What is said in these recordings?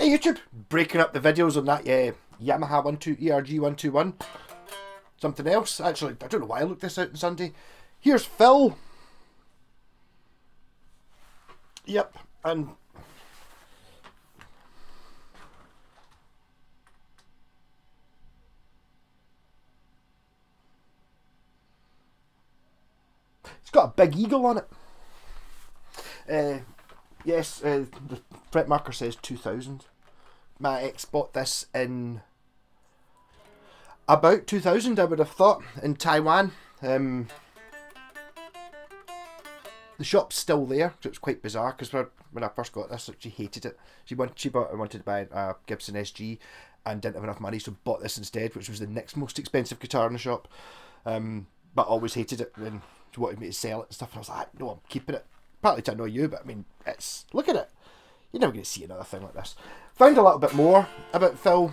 Hey YouTube, breaking up the videos on that Yamaha 12 ERG 121. Something else. Actually, I don't know why I looked this out on Sunday. Here's Phil. Yep, and it's got a big eagle on it. Yes, the fret marker says 2000. My ex bought this in about 2000, I would have thought, in Taiwan. The shop's still there, so it's quite bizarre because when I first got this, she hated it. She wanted to buy a Gibson SG and didn't have enough money, so bought this instead, which was the next most expensive guitar in the shop. But always hated it, and she wanted me to sell it and stuff. And I was like, no, I'm keeping it. Partly to annoy you, but I mean, look at it. You're never going to see another thing like this. Found a little bit more about Phil.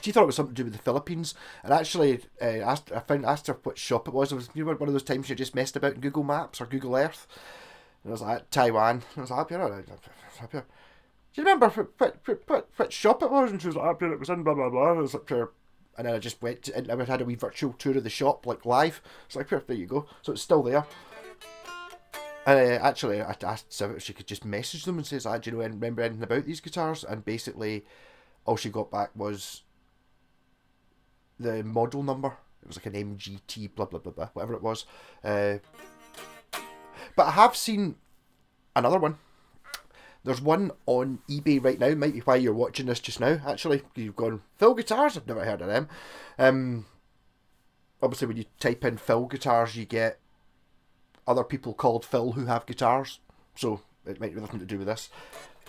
She thought it was something to do with the Philippines, and actually asked her what shop it was. It was, you know, one of those times you just messed about in Google Maps or Google Earth, and I was like, Taiwan. And I was like, do you remember what shop it was? And she was like, it was in blah blah blah. And I was like, and then I just went and I had a wee virtual tour of the shop, like live. It's like, there you go. So it's still there. And actually, I asked Civ if she could just message them and say, do you know, remember anything about these guitars? And basically, all she got back was the model number. It was like an MGT, blah, blah, blah, blah, whatever it was. But I have seen another one. There's one on eBay right now. Might be why you're watching this just now, actually. You've gone, Phil Guitars? I've never heard of them. Obviously, when you type in Phil Guitars, you get other people called Phil who have guitars, so it might be nothing to do with this.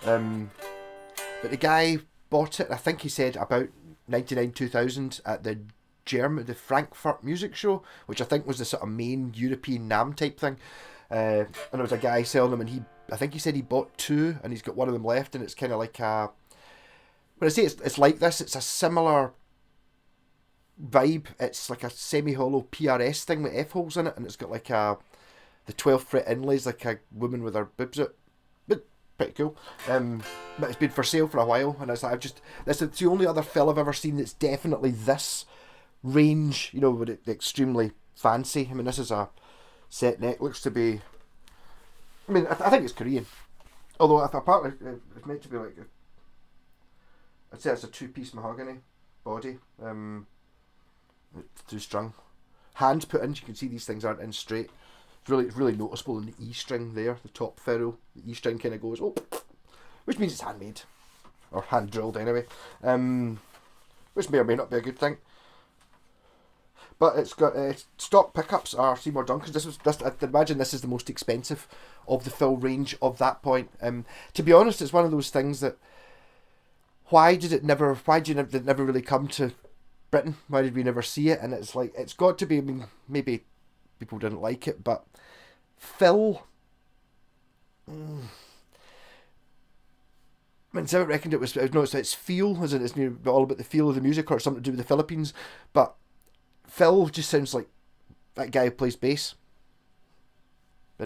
But the guy bought it, I think he said about 99-2000 at the Frankfurt Music Show, which I think was the sort of main European NAMM type thing. And there was a guy selling them, and I think he said he bought two, and he's got one of them left, and it's kind of like a... When I say it's like this, it's a similar vibe. It's like a semi-hollow PRS thing with F-holes in it, and it's got like the 12th fret inlays, like a woman with her boobs out. But pretty cool. But it's been for sale for a while, and it's like it's the only other Phil I've ever seen that's definitely this range, you know, with it extremely fancy. I mean, this is a set neck, looks to be, I mean, I think it's Korean. Although apparently it's meant to be like I'd say it's a two-piece mahogany body, two strung. Hands put in, you can see these things aren't in straight. It's really noticeable in the E string there, the top ferrule. The E string kind of goes, which means it's handmade, or hand drilled anyway, which may or may not be a good thing. But it's got stock pickups are Seymour Duncan's. I'd imagine this is the most expensive of the Phil range of that point. To be honest, it's one of those things that why did it never really come to Britain? Why did we never see it? And it's like, it's got to be, I mean, maybe people didn't like it, but Phil, I mean, so I reckoned it was, no, it's feel, as in it's all about the feel of the music, or something to do with the Philippines, but Phil just sounds like that guy who plays bass.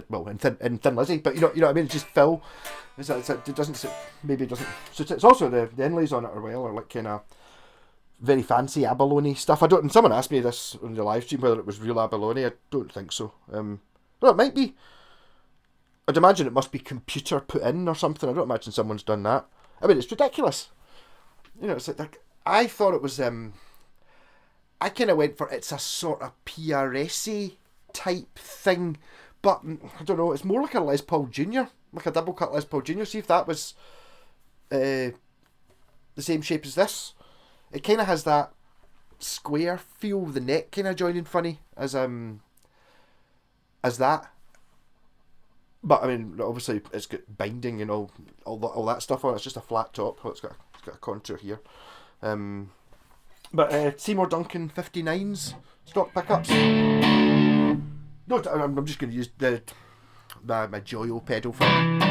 Well, in Thin Lizzy, but you know what I mean. It's just Phil. It doesn't suit suit it. It's also the inlays on it are well, or like kind of very fancy abalone stuff. I don't. And someone asked me this on the live stream whether it was real abalone. I don't think so. Well, it might be. I'd imagine it must be computer put in or something. I don't imagine someone's done that. I mean, it's ridiculous. You know, it's like I thought it was. I kind of went for it's a sort of PRS-y type thing, but I don't know. It's more like a Les Paul Junior, like a double cut Les Paul Junior. See if that was the same shape as this. It kind of has that square feel, the neck kind of joining funny as that. But I mean, obviously it's got binding and all that stuff on it. It's just a flat top. Oh, it's got a contour here. But Seymour Duncan 59s stock pickups. No, I'm just going to use my Joyo pedal for it.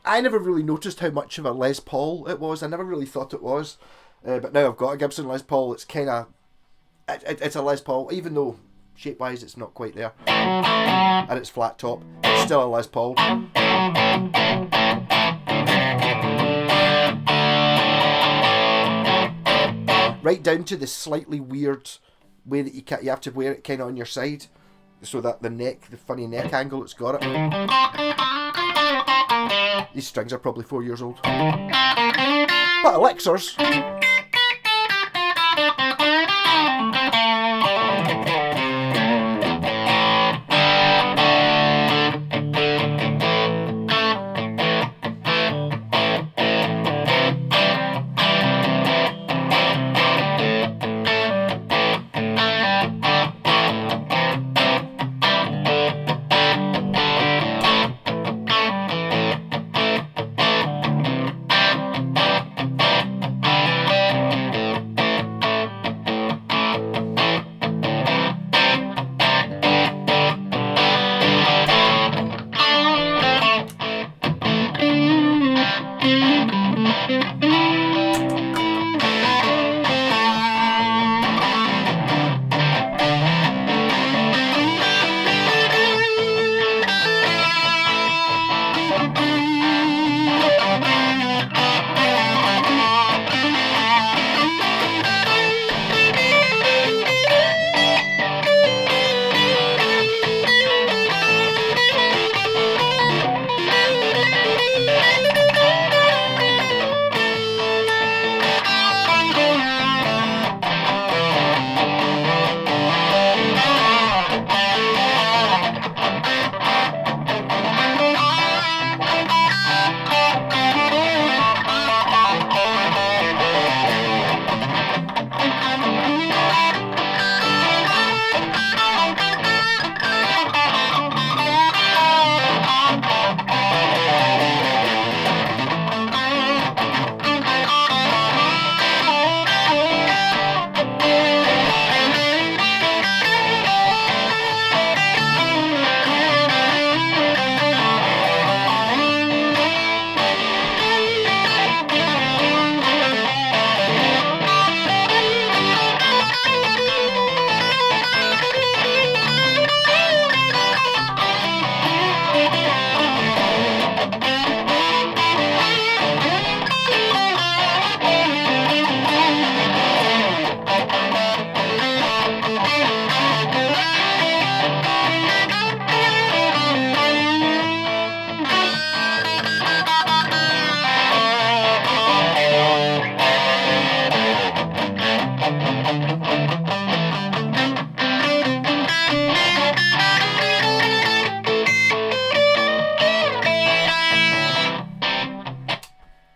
I never really noticed how much of a Les Paul it was. I never really thought it was. But now I've got a Gibson Les Paul. It's kind of it's a Les Paul, even though shape wise it's not quite there, and it's flat top. It's still a Les Paul. Right down to the slightly weird way that you have to wear it kind of on your side, so that the funny neck angle it's got it. These strings are probably 4 years old. But elixirs.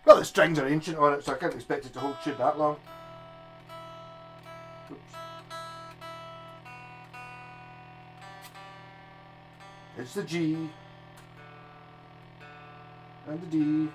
Well, the strings are ancient on it, so I can't expect it to hold tune that long. Oops. It's the G and the D.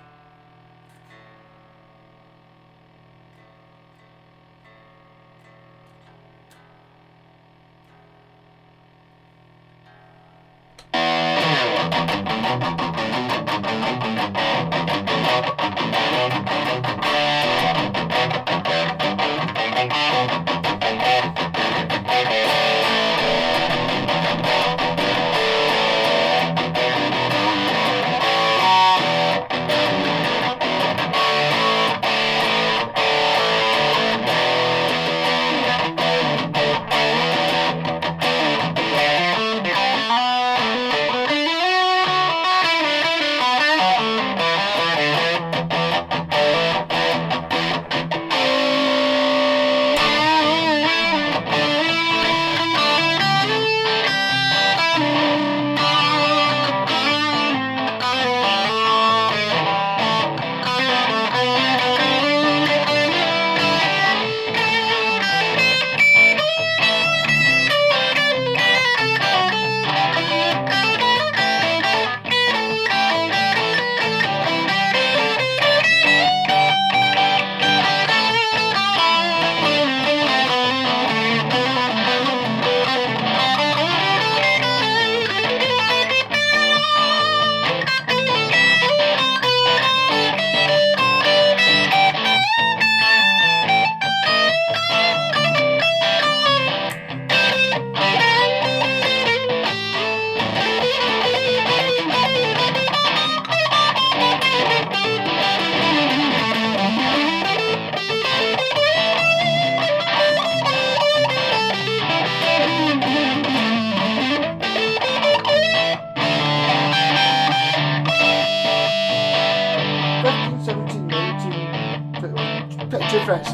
bit of 2 frets.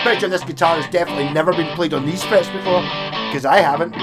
Pretty sure this guitar has definitely never been played on these frets before, because I haven't.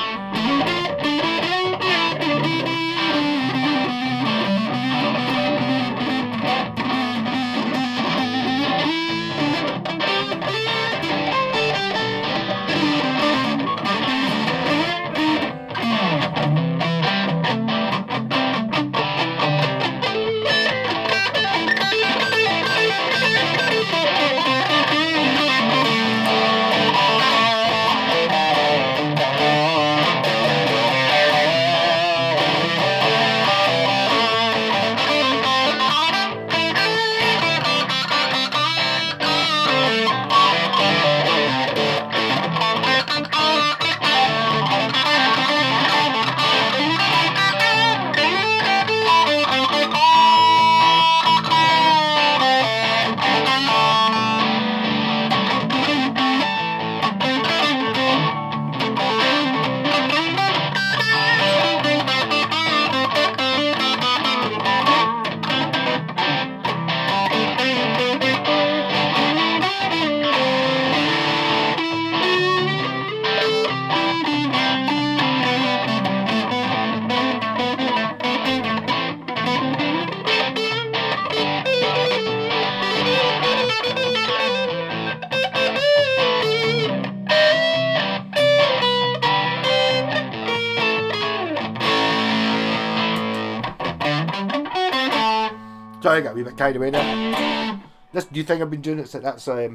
Sorry, I got a wee bit carried away there. This new thing I've been doing, it's like that's I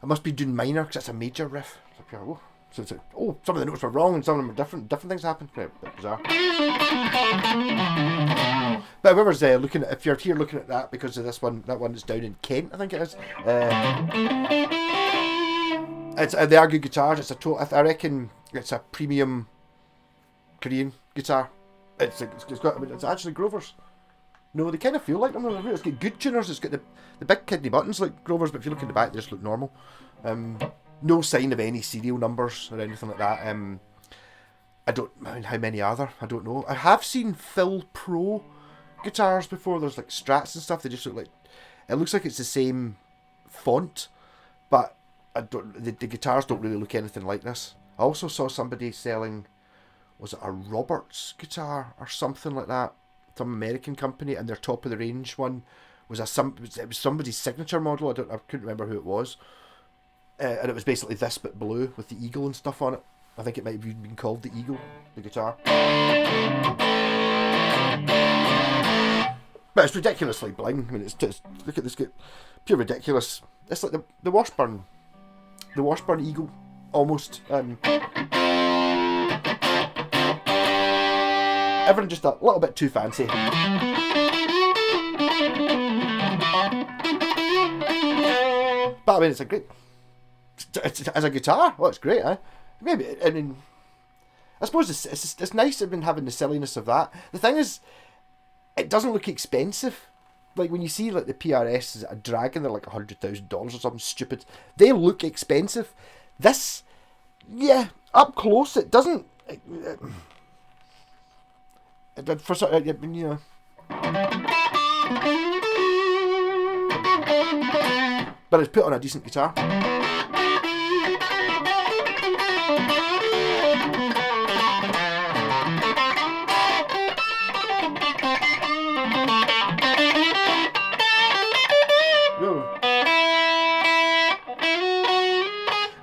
must be doing minor because it's a major riff. It's like, oh, so it's like, oh, some of the notes were wrong and some of them are different. Different things happen. Yeah, a bit bizarre. But whoever's looking at, if you're here looking at that because of this one, that one is down in Kent, I think it is. It's they are good guitars. It's I reckon it's a premium Korean guitar. It's actually Grover's. No, they kind of feel like them. It's got good tuners. It's got the big kidney buttons like Grover's, but if you look in the back, they just look normal. No sign of any serial numbers or anything like that. I mean, how many are there? I don't know. I have seen Phil Pro guitars before. There's like Strats and stuff. They just look like, it looks like it's the same font, but the guitars don't really look anything like this. I also saw somebody selling, was it a Roberts guitar or something like that? Some American company, and their top of the range one was it was somebody's signature model. I couldn't remember who it was, and it was basically this but blue with the eagle and stuff on it. I think it might have even been called the Eagle, the guitar. But it's ridiculously bling. I mean, it's just, look at this, pure ridiculous. It's like the Washburn Eagle almost. Everything just a little bit too fancy. But I mean, it's a great. As a guitar, well, it's great, eh? Maybe, I mean, I suppose it's nice having the silliness of that. The thing is, it doesn't look expensive. Like when you see like the PRS is a Dragon, they're like $100,000 or something stupid. They look expensive. This, yeah, up close, it doesn't. For you know, but it's put on a decent guitar.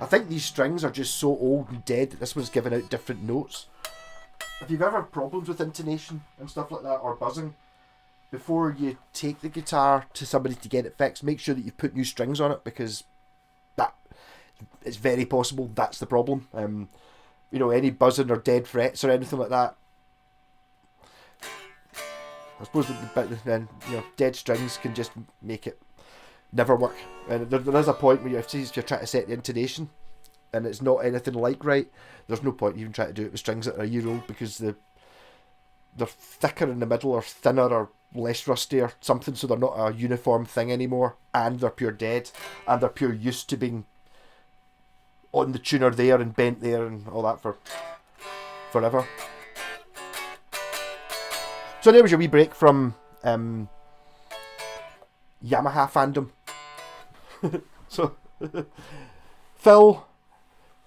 I think these strings are just so old and dead that this one's giving out different notes. If you've ever had problems with intonation and stuff like that, or buzzing, before you take the guitar to somebody to get it fixed, make sure that you've put new strings on it, because that it's very possible that's the problem. You know, any buzzing or dead frets or anything like that. I suppose then you know, dead strings can just make it never work. And there is a point where if you're trying to set the intonation and it's not anything like right, there's no point even trying to do it with strings that are a year old, because they're thicker in the middle or thinner or less rusty or something, so they're not a uniform thing anymore, and they're pure dead, and they're pure used to being on the tuner there and bent there and all that for forever. So there was your wee break from Yamaha fandom. So, Phil,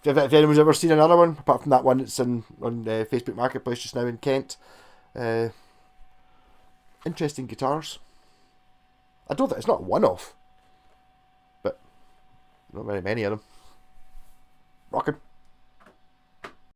if anyone's ever seen another one, apart from that one that's on Facebook Marketplace just now in Kent, interesting guitars. I don't think it's not a one-off, but not very many of them. Rocking.